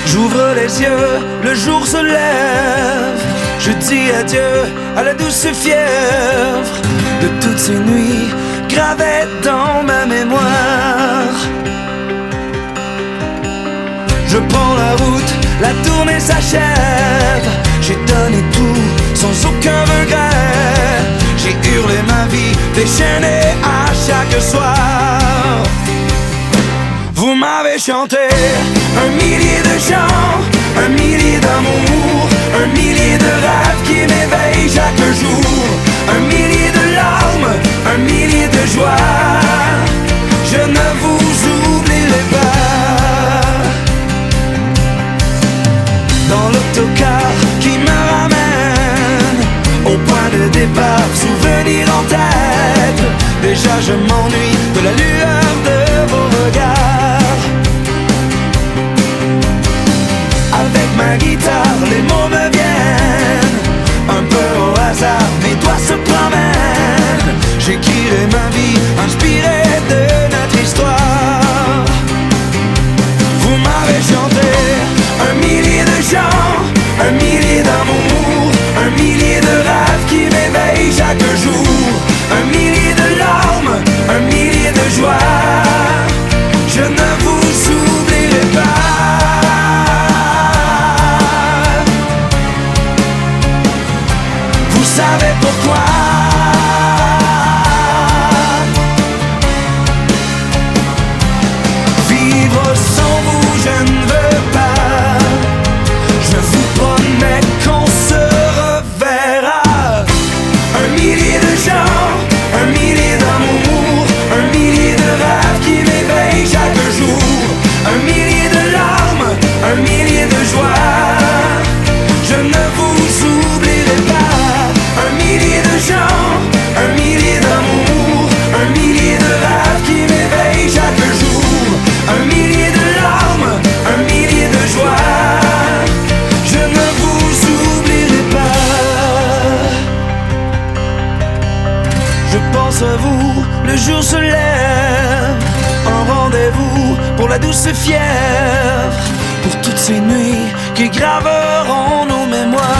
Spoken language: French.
J'ouvre les yeux, le jour se lève. Je dis adieu à la douce fièvre de toutes ces nuits gravées dans ma mémoire. Je prends la route, la tournée s'achève. J'ai donné tout sans aucun regret. J'ai hurlé ma vie déchaînée à chaque soir. Vous m'avez chanté un millier de chants, un millier d'amour, un millier de rêves qui m'éveillent chaque jour, un millier de larmes, un millier de joie. Je ne vous oublierai pas. Dans l'autocar qui me ramène au point de départ, souvenir en tête. Déjà je m'ennuie de la lueur de vos regards. Avec ma guitare, les mots me viennent un peu au hasard, mes doigts se promènent. J'écrirai ma vie inspiré de notre histoire. Vous m'avez chanté un millier de chants, un millier d'amour, un millier de rêves qui m'éveillent chaque jour, un millier de larmes, un millier de joie. Je ne vous oublierai pas. Vous savez pourquoi? Vivre sans vous je ne veux pas. Je vous promets qu'on se reverra. Un millier de chants, un millier d'amour, un millier de rêves qui m'éveillent chaque jour, un millier de larmes, un millier de joie. Je ne vous oublierai pas. Un millier de chants, un millier d'amour, un millier de rêves qui m'éveillent chaque jour, un millier de larmes, un millier de joie. Je ne vous oublierai pas. Je pense à vous, le jour se lève. Un rendez-vous pour la douce fièvre, pour toutes ces nuits qui graveront nos mémoires.